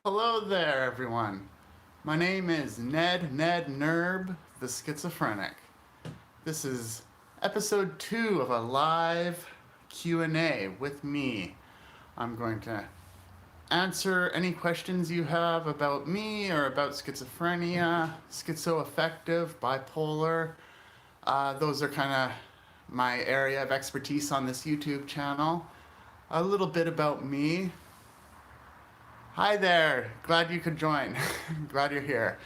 Hello there, everyone. My name is nednednerB, the Schizophrenic. This is episode 2 of a live Q&A with me. I'm going to answer any questions you have about me or about schizophrenia, schizoaffective, bipolar. Those are kind of my area of expertise on this YouTube channel. A little bit about me. Hi there. Glad you could join. Glad you're here.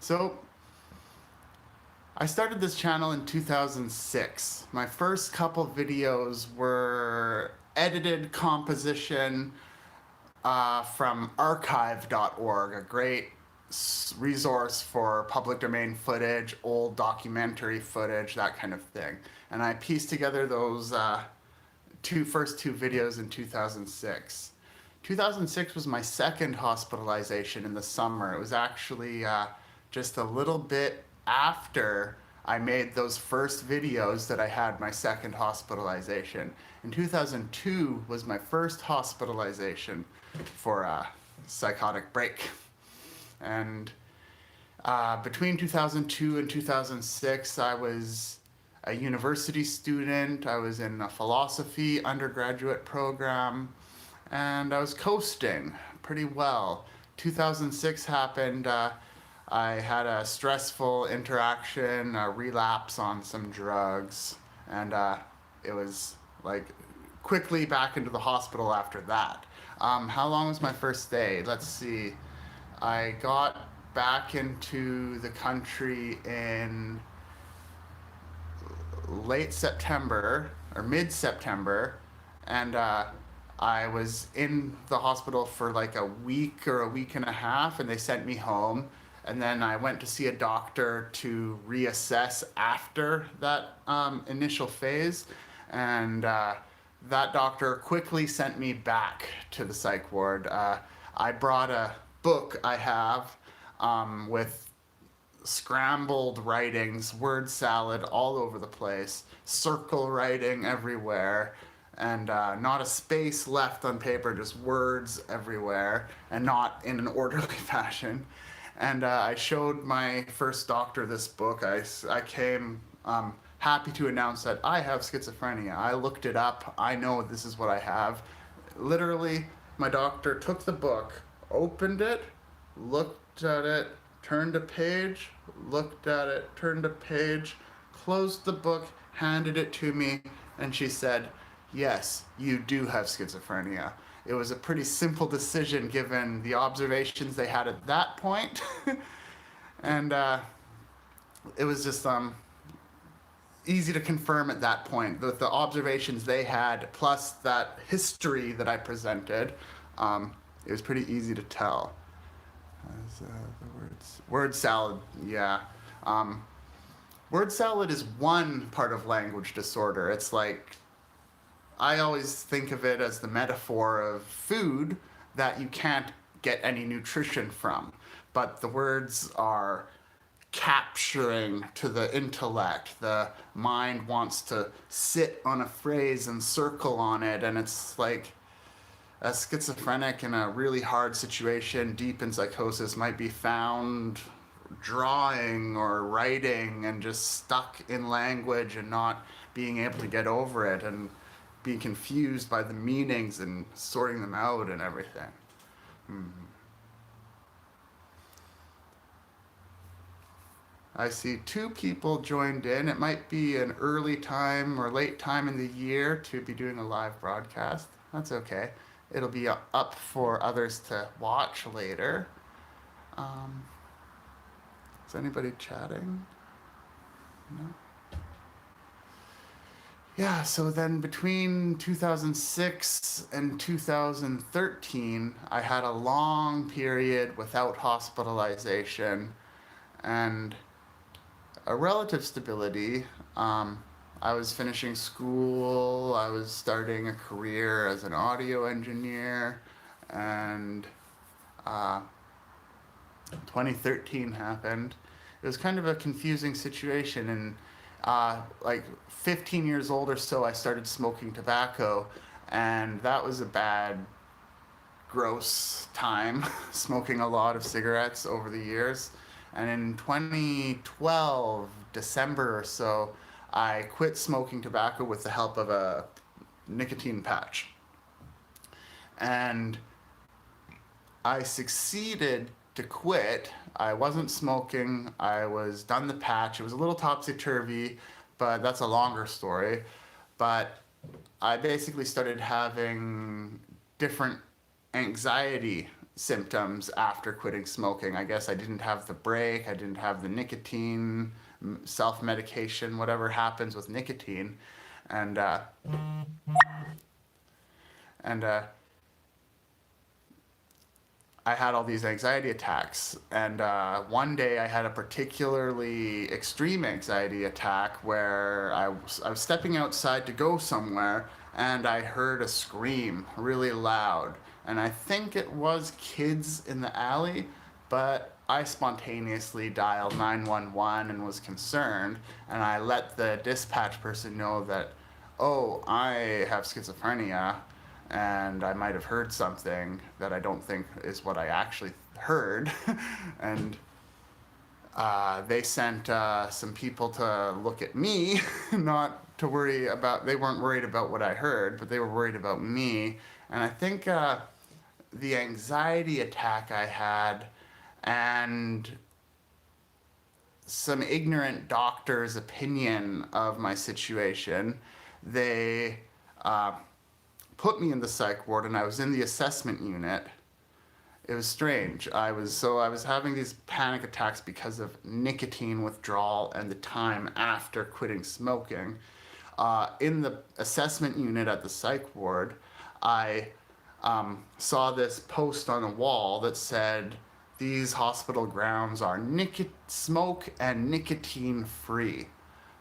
So I started this channel in 2006. My first couple videos were edited composition from archive.org, a great resource for public domain footage, old documentary footage, that kind of thing. And I pieced together those first two videos in 2006. 2006 was my second hospitalization in the summer. It was actually just a little bit after I made those first videos that I had my second hospitalization. In 2002 was my first hospitalization for a psychotic break. And between 2002 and 2006, I was a university student. I was in a philosophy undergraduate program, and I was coasting pretty well. 2006 happened. I had a stressful interaction, a relapse on some drugs, and it was like quickly back into the hospital after that. How long was my first day? Let's see. I got back into the country in late September or mid-September, and I was in the hospital for like a week or a week and a half, and they sent me home. And then I went to see a doctor to reassess after that initial phase. And that doctor quickly sent me back to the psych ward. I brought a book I have with scrambled writings, word salad all over the place, circle writing everywhere, and not a space left on paper, just words everywhere, and not in an orderly fashion. And I showed my first doctor this book. I came happy to announce that I have schizophrenia. I looked it up. I know this is what I have. Literally, my doctor took the book, opened it, looked at it, turned a page, looked at it, turned a page, closed the book, handed it to me, and she said, "Yes, you do have schizophrenia." It was a pretty simple decision given the observations they had at that point. And it was just easy to confirm at that point that the observations they had plus that history that I presented, it was pretty easy to tell. The words. Word salad, yeah. Word salad is one part of language disorder. It's like, I always think of it as the metaphor of food that you can't get any nutrition from. But the words are capturing to the intellect. The mind wants to sit on a phrase and circle on it, and it's like a schizophrenic in a really hard situation, deep in psychosis, might be found drawing or writing and just stuck in language and not being able to get over it and being confused by the meanings and sorting them out and everything. I see 2 people joined in. It might be an early time or late time in the year to be doing a live broadcast. That's okay. It'll be up for others to watch later. Is anybody chatting? No? Yeah, so then between 2006 and 2013, I had a long period without hospitalization and a relative stability. I was finishing school, I was starting a career as an audio engineer, and 2013 happened. It was kind of a confusing situation, and like 15 years old or so, I started smoking tobacco, and that was a bad gross time smoking a lot of cigarettes over the years. And in 2012, December or so, I quit smoking tobacco with the help of a nicotine patch. And I succeeded to quit. I wasn't smoking. I was done the patch. It was a little topsy turvy, but that's a longer story. But I basically started having different anxiety symptoms after quitting smoking. I guess I didn't have the break, I didn't have the nicotine, self medication, whatever happens with nicotine. And, uh, and, I had all these anxiety attacks. And one day I had a particularly extreme anxiety attack where I was stepping outside to go somewhere and I heard a scream really loud. And I think it was kids in the alley, but I spontaneously dialed 911 and was concerned. And I let the dispatch person know that, oh, I have schizophrenia and I might have heard something that I don't think is what I actually heard. And they sent some people to look at me, not to worry about, they weren't worried about what I heard, but they were worried about me. And I think the anxiety attack I had and some ignorant doctor's opinion of my situation, they put me in the psych ward and I was in the assessment unit. It was strange. I was having these panic attacks because of nicotine withdrawal and the time after quitting smoking. In the assessment unit at the psych ward, I saw this post on a wall that said, "These hospital grounds are smoke and nicotine free."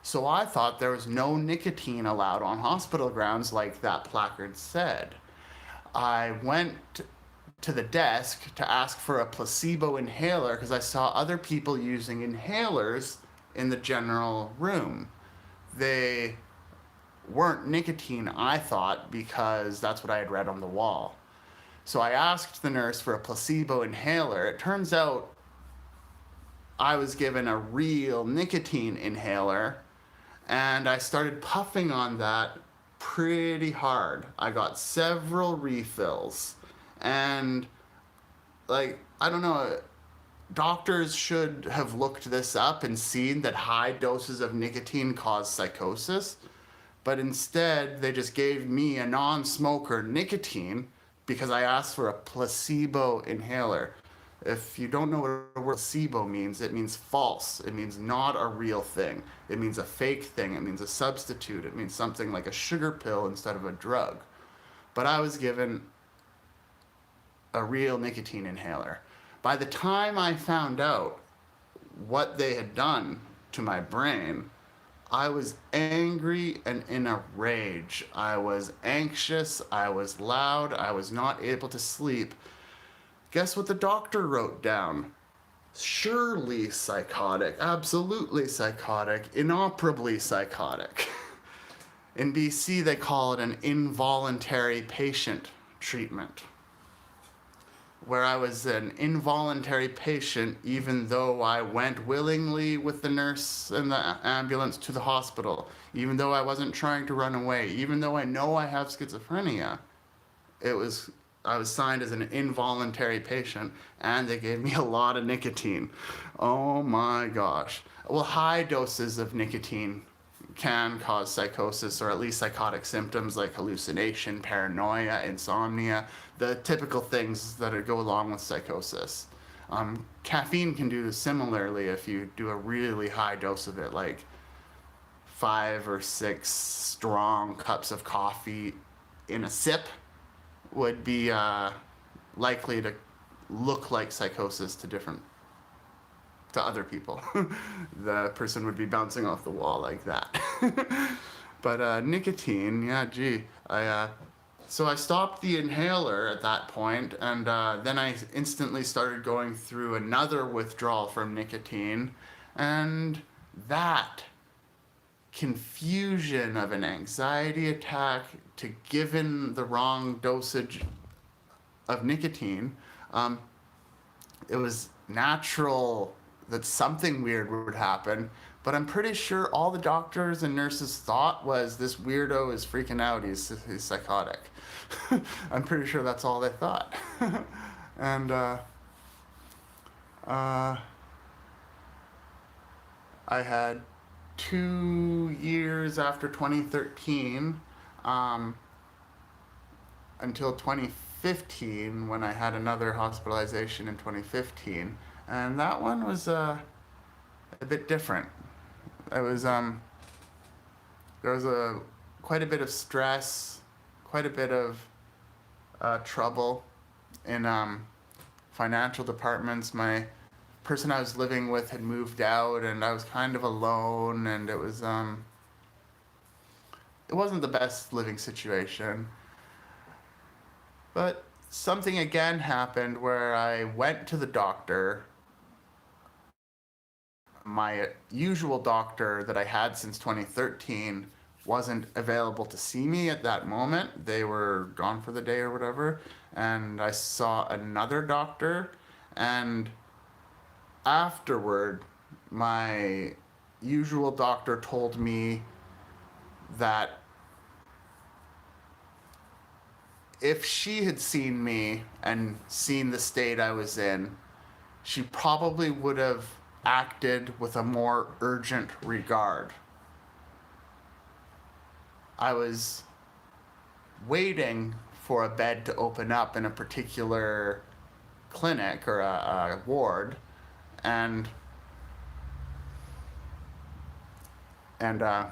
So I thought there was no nicotine allowed on hospital grounds like that placard said. I went to the desk to ask for a placebo inhaler because I saw other people using inhalers in the general room. They weren't nicotine, I thought, because that's what I had read on the wall. So I asked the nurse for a placebo inhaler. It turns out I was given a real nicotine inhaler, and I started puffing on that pretty hard. I got several refills, and like, I don't know, doctors should have looked this up and seen that high doses of nicotine cause psychosis, but instead they just gave me a non-smoker nicotine because I asked for a placebo inhaler. If you don't know what a word placebo means, it means false. It means not a real thing. It means a fake thing. It means a substitute. It means something like a sugar pill instead of a drug. But I was given a real nicotine inhaler. By the time I found out what they had done to my brain, I was angry and in a rage. I was anxious. I was loud. I was not able to sleep. Guess what the doctor wrote down? Surely psychotic, absolutely psychotic, inoperably psychotic. In BC, they call it an involuntary patient treatment, where I was an involuntary patient even though I went willingly with the nurse and the ambulance to the hospital, even though I wasn't trying to run away, even though I know I have schizophrenia. I was signed as an involuntary patient, and they gave me a lot of nicotine. Oh my gosh. Well, high doses of nicotine can cause psychosis, or at least psychotic symptoms like hallucination, paranoia, insomnia, the typical things that go along with psychosis. Caffeine can do similarly if you do a really high dose of it, like 5 or 6 strong cups of coffee in a sip would be likely to look like psychosis to other people. The person would be bouncing off the wall like that. But nicotine, yeah, gee, so I stopped the inhaler at that point, and then I instantly started going through another withdrawal from nicotine, and that confusion of an anxiety attack to given the wrong dosage of nicotine, um, it was natural that something weird would happen. But I'm pretty sure all the doctors and nurses thought was this weirdo is freaking out. He's psychotic. I'm pretty sure that's all they thought. And uh, I had 2 years after 2013 um, until 2015 when I had another hospitalization in 2015, and that one was a bit different. It was there was a quite a bit of stress, quite a bit of trouble in financial departments. My person I was living with had moved out, and I was kind of alone, and it wasn't the best living situation. But something again happened where I went to the doctor, my usual doctor that I had since 2013 wasn't available to see me at that moment. They were gone for the day or whatever. And I saw another doctor. And afterward, my usual doctor told me that if she had seen me and seen the state I was in, she probably would have acted with a more urgent regard. I was waiting for a bed to open up in a particular clinic or a ward, and and I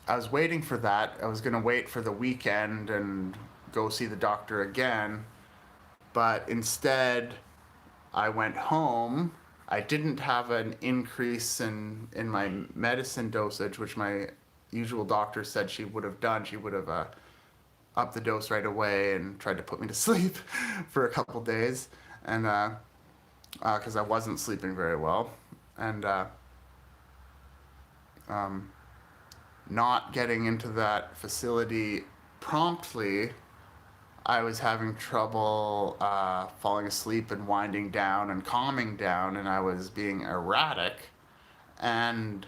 was waiting for that. I was gonna wait for the weekend and go see the doctor again, but instead I went home. I didn't have an increase in my medicine dosage, which my usual doctor said she would have done. She would have upped the dose right away and tried to put me to sleep for a couple days, and because I wasn't sleeping very well, and um, not getting into that facility promptly, I was having trouble falling asleep and winding down and calming down, and I was being erratic. And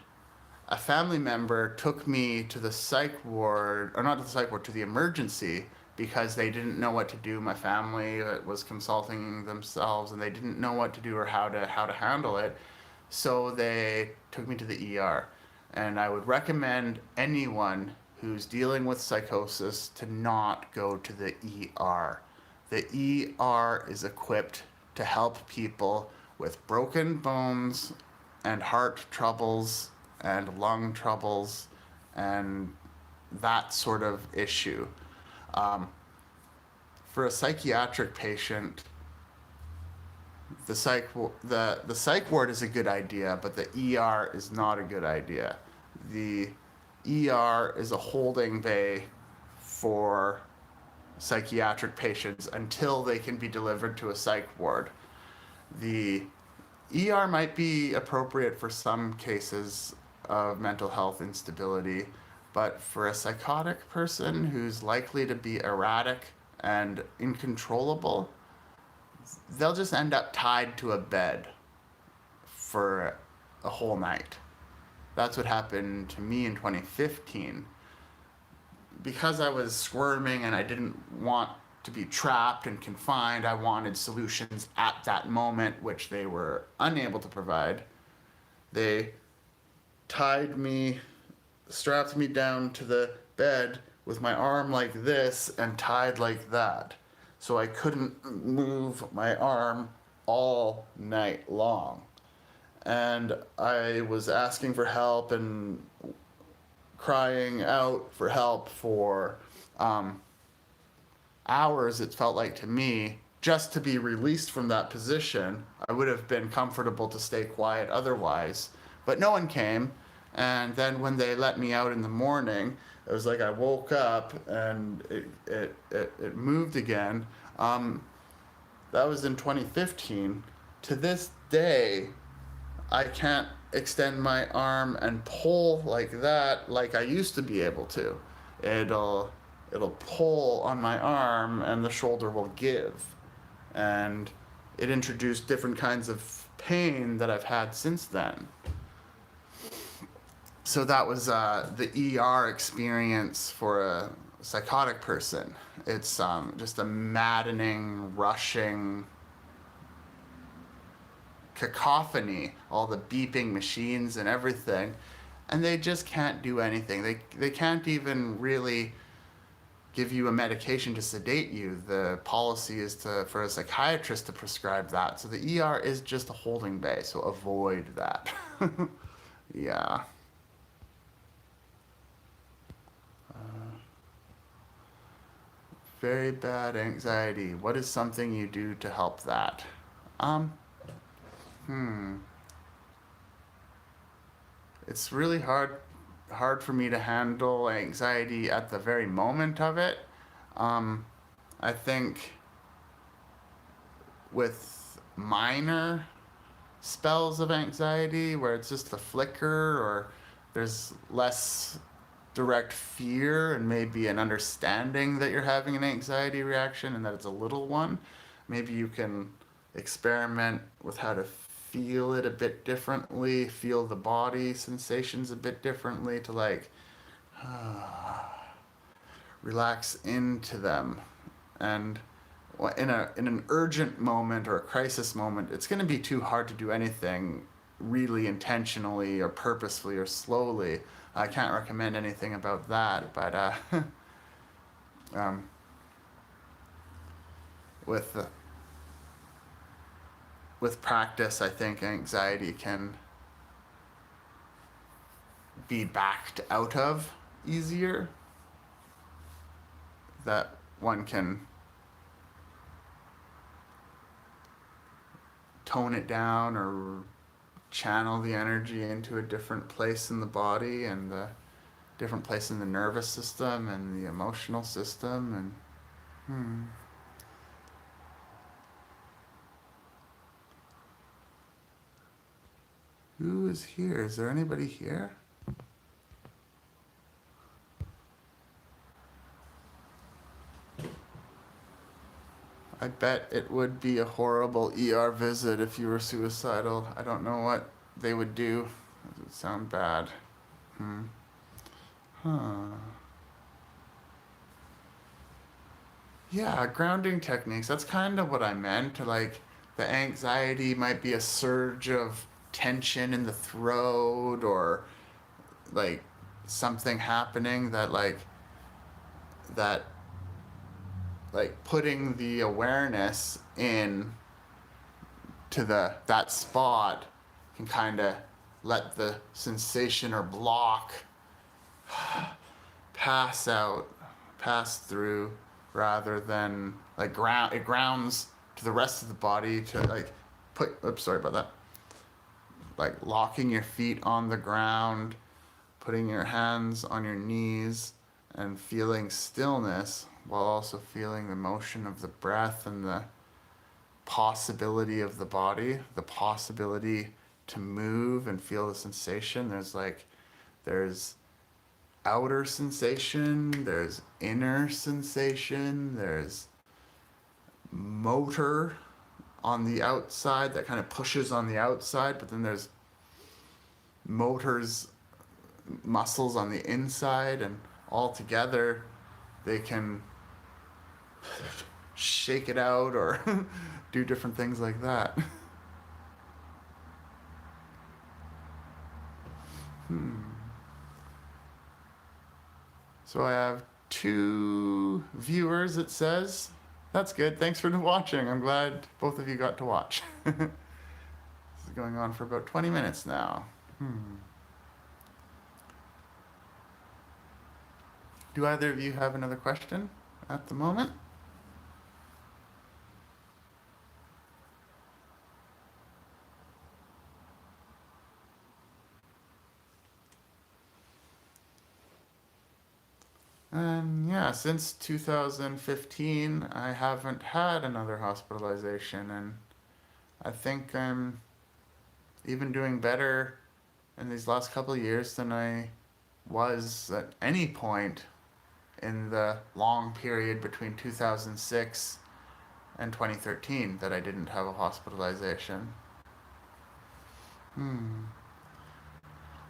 a family member took me to the psych ward, or not to the psych ward, to the emergency because they didn't know what to do. My family was consulting themselves, and they didn't know what to do or how to handle it. So they took me to the ER. And I would recommend anyone who's dealing with psychosis to not go to the ER. The ER is equipped to help people with broken bones and heart troubles and lung troubles and that sort of issue. Um, for a psychiatric patient, the psych ward is a good idea, but the ER is not a good idea. The ER is a holding bay for psychiatric patients until they can be delivered to a psych ward. The ER might be appropriate for some cases of mental health instability, but for a psychotic person who's likely to be erratic and uncontrollable, they'll just end up tied to a bed for a whole night. That's what happened to me in 2015. Because I was squirming and I didn't want to be trapped and confined, I wanted solutions at that moment, which they were unable to provide. They tied me, strapped me down to the bed with my arm like this and tied like that. So I couldn't move my arm all night long. And I was asking for help and crying out for help for hours, it felt like to me, just to be released from that position. I would have been comfortable to stay quiet otherwise, but no one came. And then when they let me out in the morning, it was like I woke up and it moved again. That was in 2015. To this day, I can't extend my arm and pull like that like I used to be able to. It'll it'll pull on my arm and the shoulder will give. And it introduced different kinds of pain that I've had since then. So that was the ER experience for a psychotic person. It's just a maddening, rushing cacophony, all the beeping machines and everything, and they just can't do anything. They can't even really give you a medication to sedate you. The policy is for a psychiatrist to prescribe that. So the ER is just a holding bay, so avoid that. Yeah. Very bad anxiety. What is something you do to help that? Um, hmm. It's really hard for me to handle anxiety at the very moment of it. Um, I think with minor spells of anxiety where it's just a flicker or there's less direct fear and maybe an understanding that you're having an anxiety reaction and that it's a little one, maybe you can experiment with how to feel it a bit differently, feel the body sensations a bit differently to like relax into them. And in an urgent moment or a crisis moment, it's going to be too hard to do anything really intentionally or purposefully or slowly. I can't recommend anything about that, but um, with with practice, I think anxiety can be backed out of easier. That one can tone it down or channel the energy into a different place in the body and the different place in the nervous system and the emotional system and who is here? Is there anybody here? I bet it would be a horrible ER visit if you were suicidal. I don't know what they would do. It would sound bad. Huh. Yeah, grounding techniques. That's kind of what I meant. Like, the anxiety might be a surge of tension in the throat or like something happening that like putting the awareness in to that spot can kind of let the sensation or block pass through rather than like it grounds to the rest of the body to like oops, sorry about that, like locking your feet on the ground, putting your hands on your knees and feeling stillness while also feeling the motion of the breath and the possibility of the body, the possibility to move and feel the sensation. There's outer sensation, there's inner sensation, there's motor on the outside that kind of pushes on the outside, but then there's motors, muscles on the inside, and all together they can shake it out or do different things like that. So I have 2 viewers, it says. That's good. Thanks for watching. I'm glad both of you got to watch. This is going on for about 20 minutes now. Do either of you have another question at the moment? And yeah, since 2015, I haven't had another hospitalization, and I think I'm even doing better in these last couple of years than I was at any point in the long period between 2006 and 2013 that I didn't have a hospitalization. Hmm.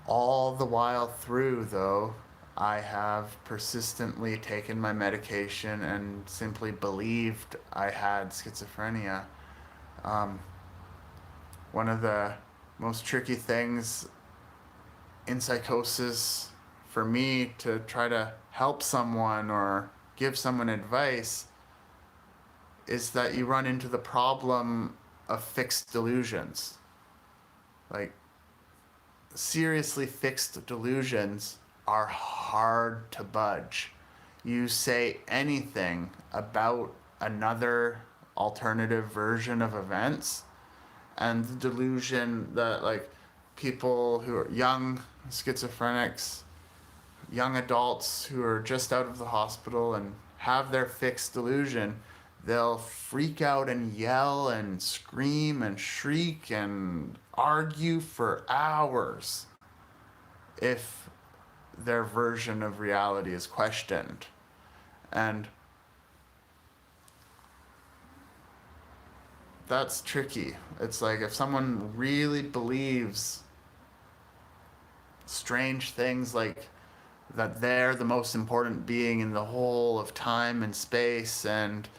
All the while through, though, I have persistently taken my medication and simply believed I had schizophrenia. Um, One of the most tricky things in psychosis for me to try to help someone or give someone advice is that you run into the problem of fixed delusions. Like, seriously fixed delusions are hard to budge. You say anything about another alternative version of events, and the delusion that, like, people who are young schizophrenics, young adults who are just out of the hospital and have their fixed delusion, they'll freak out and yell and scream and shriek and argue for hours if their version of reality is questioned. And that's tricky. It's like if someone really believes strange things like that they're the most important being in the whole of time and space, and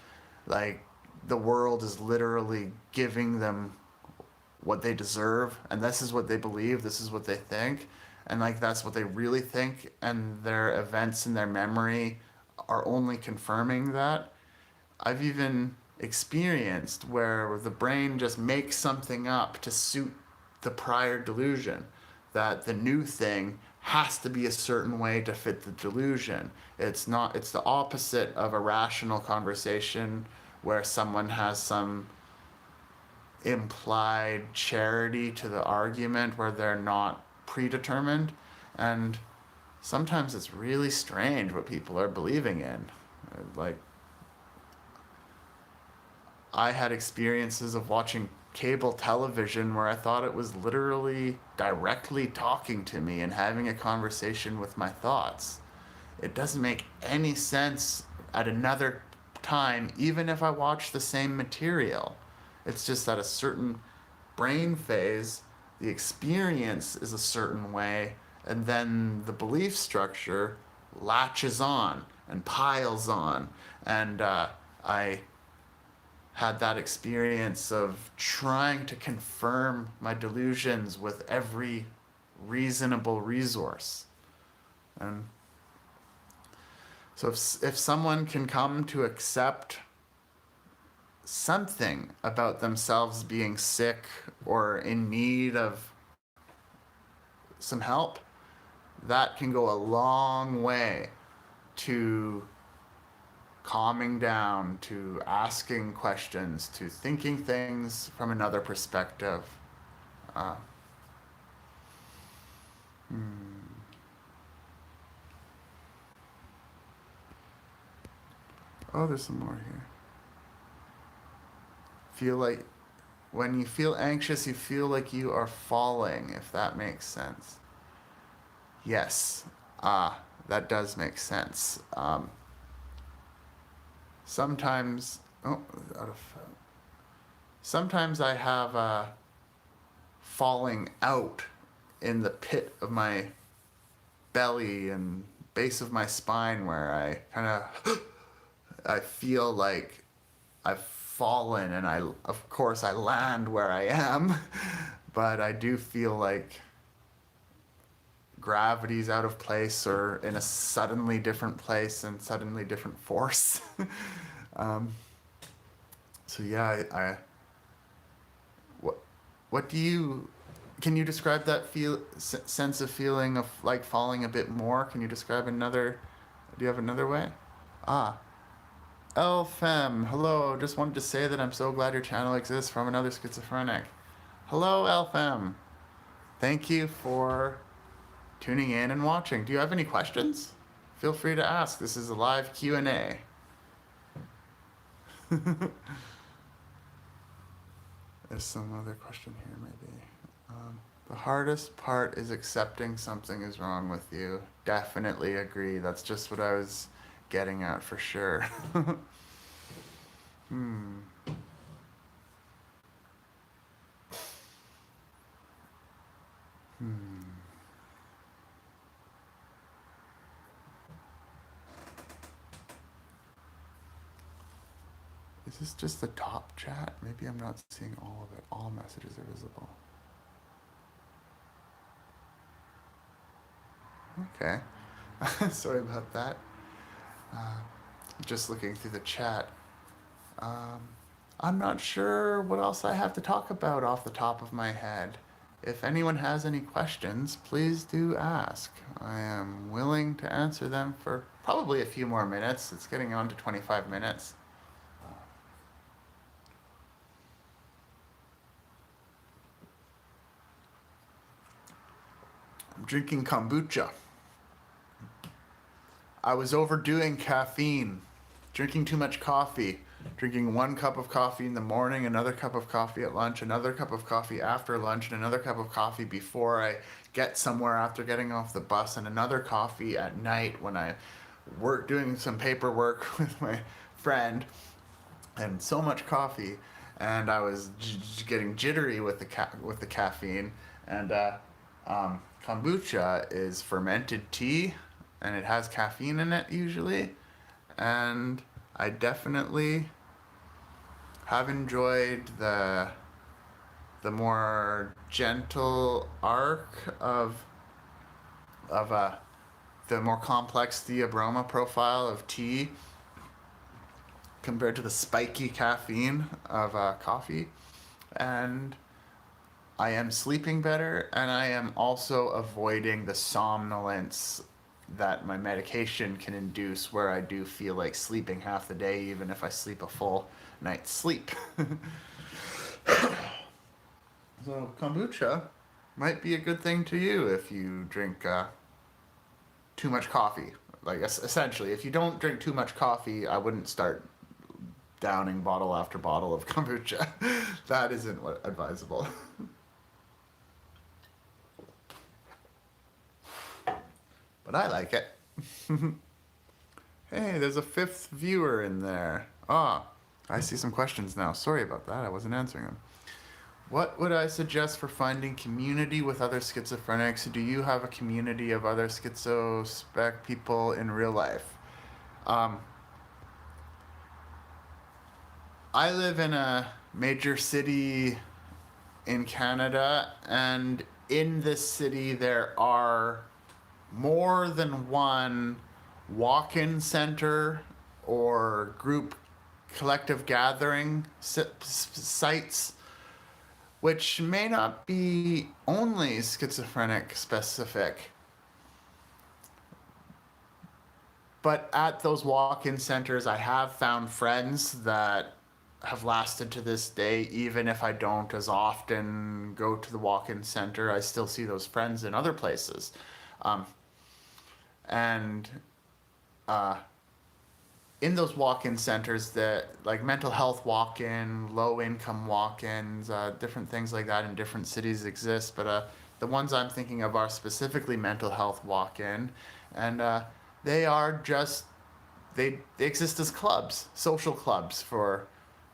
like the world is literally giving them what they deserve, and this is what they believe, this is what they think, and like that's what they really think, and their events in their memory are only confirming that. I've even experienced where the brain just makes something up to suit the prior delusion, that the new thing has to be a certain way to fit the delusion. It's not, it's the opposite of a rational conversation where someone has some implied charity to the argument where they're not predetermined. And sometimes it's really strange what people are believing in. Like, I had experiences of watching cable television where I thought it was literally directly talking to me and having a conversation with my thoughts. It doesn't make any sense at another time, even if I watch the same material. It's just at a certain brain phase, the experience is a certain way, and then the belief structure latches on and piles on. And I had that experience of trying to confirm my delusions with every reasonable resource. And so if someone can come to accept something about themselves being sick or in need of some help, that can go a long way to calming down, to asking questions, to thinking things from another perspective. Uh, hmm. Oh, there's some more here. Feel like when you feel anxious, you feel like you are falling, if that makes sense. Yes, that does make sense. Sometimes, oh, out of, sometimes I have falling out in the pit of my belly and base of my spine where I kind of I feel like I've fallen, and I, of course, I land where I am, but I do feel like gravity's out of place or in a suddenly different place and suddenly different force. um, so yeah, what what do you, can you describe that sense of feeling of like falling a bit more? Can you describe another? Do you have another way? Ah, LFM, hello. Just wanted to say that I'm so glad your channel exists from another schizophrenic. Hello, LFM. Thank you for tuning in and watching. Do you have any questions? Feel free to ask. This is a live Q&A. There's some other question here, maybe. The hardest part is accepting something is wrong with you. Definitely agree. That's just what I was getting at for sure. Hmm. Hmm. Is this just the top chat? Maybe I'm not seeing all of it. All messages are visible. Okay. Sorry about that. Uh, just looking through the chat. Um, I'm not sure what else I have to talk about off the top of my head. If anyone has any questions, please do ask. I am willing to answer them for probably a few more minutes. It's getting on to 25 minutes. I'm drinking kombucha. I was overdoing caffeine, drinking too much coffee, drinking 1 cup of coffee in the morning, another cup of coffee at lunch, another cup of coffee after lunch, and another cup of coffee before I get somewhere after getting off the bus, and another coffee at night when I work doing some paperwork with my friend, and so much coffee, and I was getting jittery with the caffeine, and kombucha is fermented tea, and it has caffeine in it usually, and I definitely have enjoyed the more gentle arc of the more complex theobroma profile of tea compared to the spiky caffeine of coffee, and I am sleeping better, and I am also avoiding the somnolence that my medication can induce, where I do feel like sleeping half the day, even if I sleep a full night's sleep. So, kombucha might be a good thing to you if you drink too much coffee. Like, essentially, if you don't drink too much coffee, I wouldn't start downing bottle after bottle of kombucha. That isn't advisable. But I like it. Hey, there's a 5th viewer in there. Ah, I see some questions now. Sorry about that. I wasn't answering them. What would I suggest for finding community with other schizophrenics? Do you have a community of other schizospec people in real life? Um, I live in a major city in Canada, and in this city there are more than one walk-in center or group collective gathering sites, which may not be only schizophrenic specific, but at those walk-in centers I have found friends that have lasted to this day. Even if I don't as often go to the walk-in center, I still see those friends in other places. um, and uh, in those walk-in centers, that like mental health walk-in, low-income walk-ins, different things like that in different cities exist. But the ones I'm thinking of are specifically mental health walk-in, and they are just they exist as clubs, social clubs for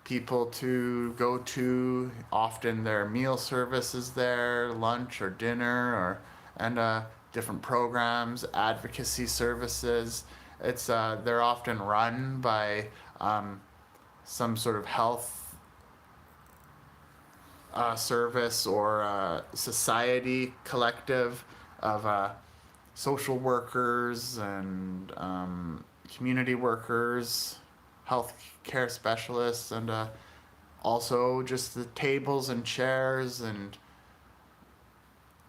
people to go to. Often their meal services there, lunch or dinner, or and different programs, advocacy services. It's they're often run by um, some sort of health service or society collective of social workers and community workers, health care specialists, and also just the tables and chairs and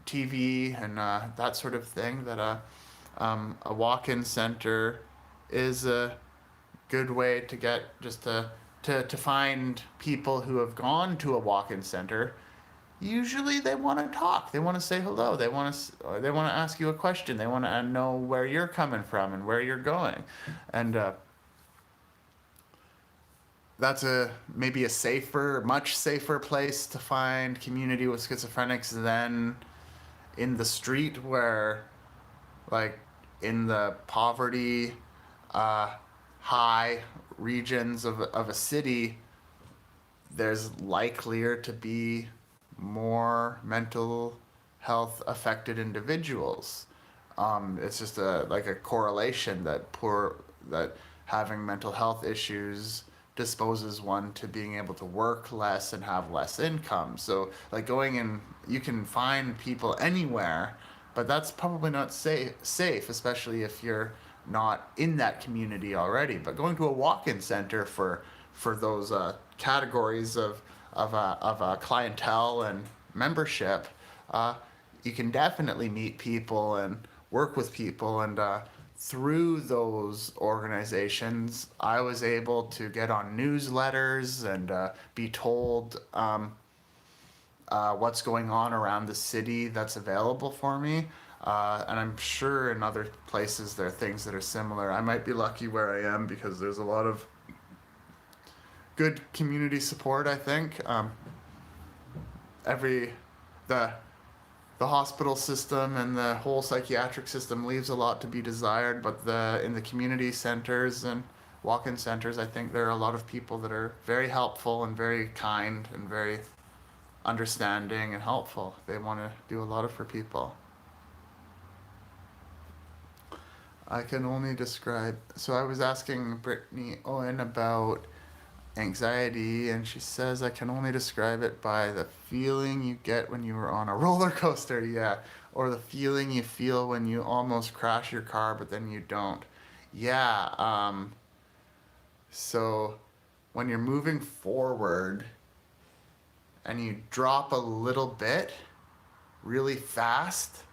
TV and that sort of thing. That a walk-in center is a good way to get just to find people who have gone to a walk-in center. Usually they want to talk, they want to say hello, they want to ask you a question, they want to know where you're coming from and where you're going, and that's a maybe a safer, much safer place to find community with schizophrenics than in the street, where like in the poverty high regions of a city, there's likelier to be more mental health affected individuals. It's just a correlation that having mental health issues disposes one to being able to work less and have less income. So like going in, you can find people anywhere, but that's probably not safe, especially if you're not in that community already. But going to a walk-in center for those categories of clientele and membership, uh, you can definitely meet people and work with people. And through those organizations, I was able to get on newsletters and be told what's going on around the city that's available for me. And I'm sure in other places there are things that are similar. I might be lucky where I am because there's a lot of good community support, I think. Every the the hospital system and the whole psychiatric system leaves a lot to be desired, but in the community centers and walk-in centers, I think there are a lot of people that are very helpful and very kind and very understanding and helpful. They want to do a lot for people. I can only describe. So I was asking Brittany Owen about anxiety, and she says I can only describe it by the feeling you get when you were on a roller coaster, yeah, or the feeling you feel when you almost crash your car but then you don't. Yeah, so when you're moving forward and you drop a little bit really fast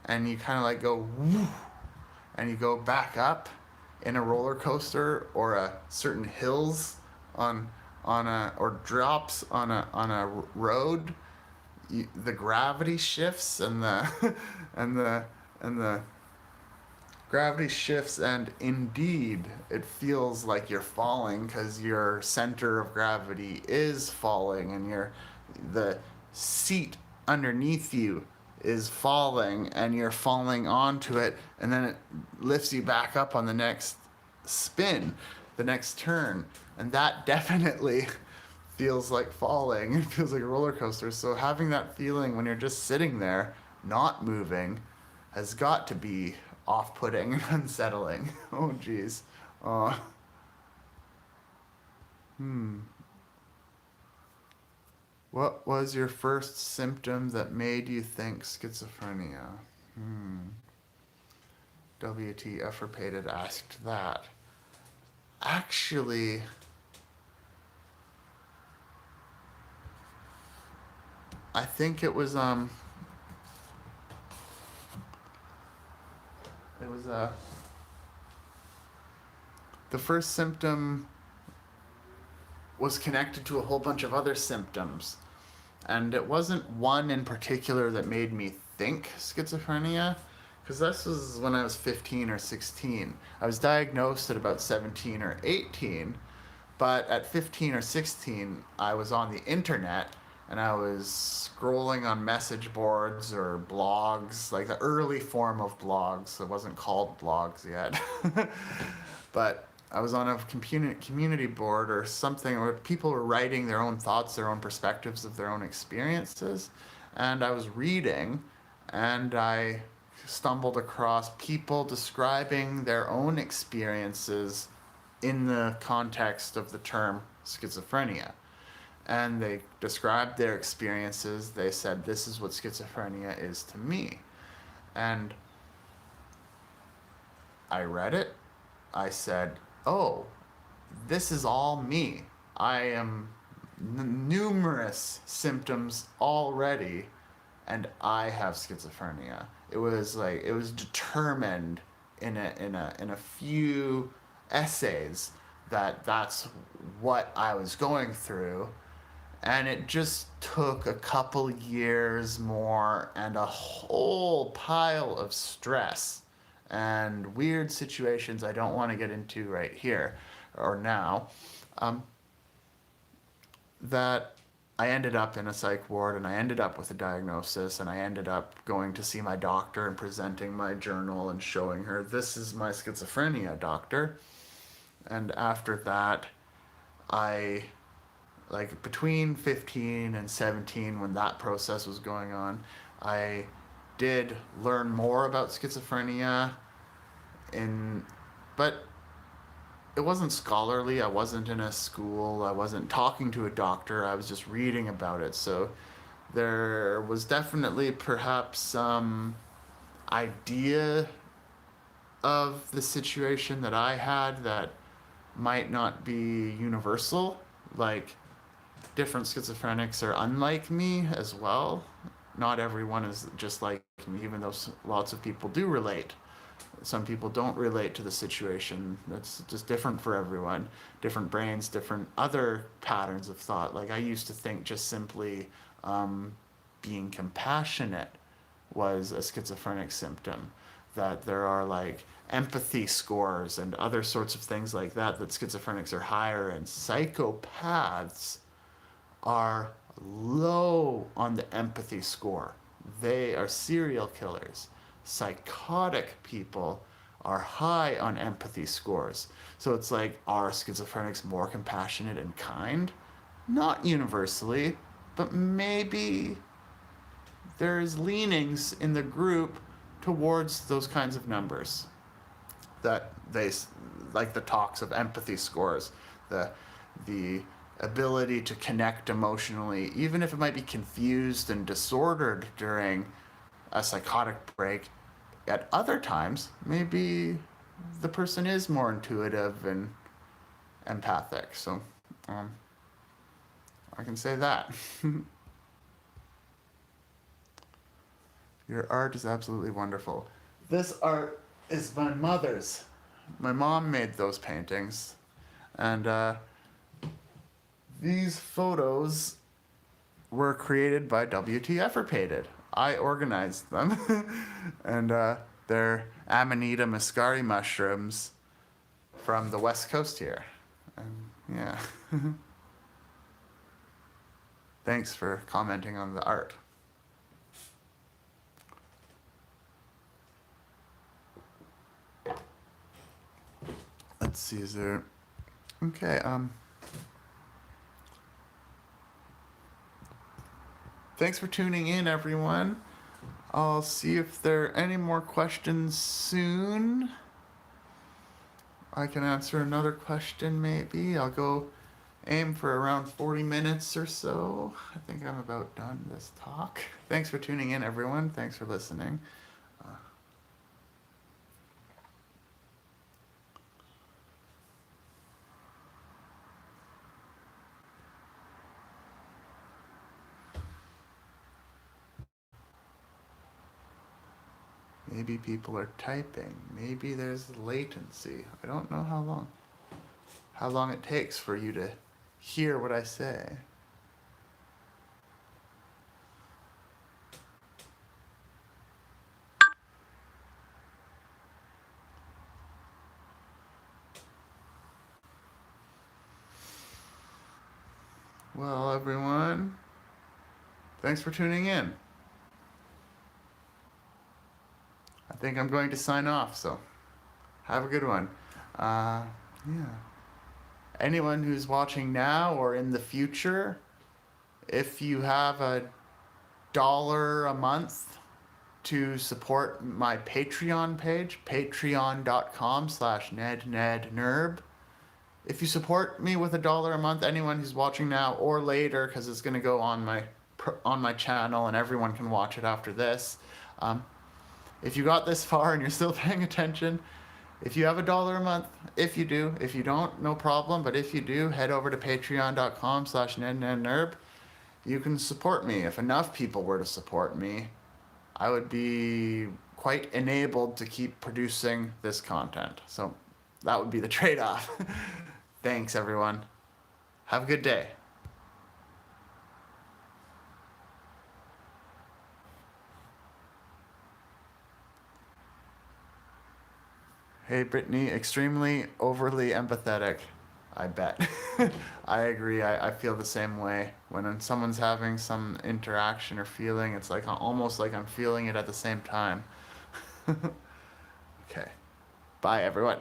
and you kind of like go woo, and you go back up in a roller coaster or a certain hills on a or drops on a road, the gravity shifts and the and the and the gravity shifts, and indeed it feels like you're falling because your center of gravity is falling and the seat underneath you is falling and you're falling onto it, and then it lifts you back up on the next spin, the next turn, and that definitely feels like falling. It feels like a roller coaster. So having that feeling when you're just sitting there not moving has got to be off-putting and unsettling. Oh geez. uh, hmm what was your first symptom that made you think schizophrenia? WT Efferpated asked that. Actually, I think it was the first symptom was connected to a whole bunch of other symptoms, and it wasn't one in particular that made me think schizophrenia, because this was when I was 15 or 16. I was diagnosed at about 17 or 18, but at 15 or 16, I was on the internet and I was scrolling on message boards or blogs, like the early form of blogs. It wasn't called blogs yet. But I was on a community board or something where people were writing their own thoughts, their own perspectives of their own experiences. And I was reading, and I stumbled across people describing their own experiences in the context of the term schizophrenia. And they described their experiences. They said, this is what schizophrenia is to me. And I read it. I said, oh, this is all me. I am numerous symptoms already, and I have schizophrenia. It was determined in a few essays that that's what I was going through, and it just took a couple years more and a whole pile of stress and weird situations I don't want to get into right here or now, um, that I ended up in a psych ward, and I ended up with a diagnosis, and I ended up going to see my doctor and presenting my journal and showing her, this is my schizophrenia, doctor. And after that, I, like between 15 and 17, when that process was going on, I did learn more about schizophrenia in, but it wasn't scholarly. I wasn't in a school. I wasn't talking to a doctor. I was just reading about it. So there was definitely perhaps some idea of the situation that I had that might not be universal. Like, different schizophrenics are unlike me as well. Not everyone is just like me, even though lots of people do relate. Some people don't relate to the situation. That's just different for everyone. Different brains, different other patterns of thought. Like, I used to think just simply being compassionate was a schizophrenic symptom. That there are like empathy scores and other sorts of things like that schizophrenics are higher, and psychopaths are low on the empathy score. They are serial killers. Psychotic people are high on empathy scores. So it's like, are schizophrenics more compassionate and kind? Not universally, but maybe there's leanings in the group towards those kinds of numbers. That they, like the talks of empathy scores, the the ability to connect emotionally, even if it might be confused and disordered during a psychotic break. At other times, maybe the person is more intuitive and empathic. So um, I can say that. Your art is absolutely wonderful. This art is my mother's. My mom made those paintings, and these photos were created by W.T. Efferpated. I organized them, and they're Amanita muscari mushrooms from the west coast here. And yeah. Thanks for commenting on the art. Let's see, is there... Okay, thanks for tuning in, everyone. I'll see if there are any more questions soon. I can answer another question, maybe. I'll go aim for around 40 minutes or so. I think I'm about done this talk. Thanks for tuning in, everyone. Thanks for listening. Maybe people are typing. Maybe there's latency. I don't know how long it takes for you to hear what I say. Well, everyone, thanks for tuning in. I think I'm going to sign off, so have a good one. Yeah. Anyone who's watching now or in the future, if you have $1 a month to support my Patreon page, patreon.com/nednednerB. If you support me with $1 a month, anyone who's watching now or later, because it's going to go on my channel and everyone can watch it after this. If you got this far and you're still paying attention, if you have $1 a month, if you do, if you don't, no problem. But if you do, head over to patreon.com/nednednerb. You can support me. If enough people were to support me, I would be quite enabled to keep producing this content. So that would be the trade-off. Thanks, everyone. Have a good day. Hey, Brittany, extremely overly empathetic. I bet. I agree. I feel the same way. When someone's having some interaction or feeling, it's like almost like I'm feeling it at the same time. Okay. Bye, everyone.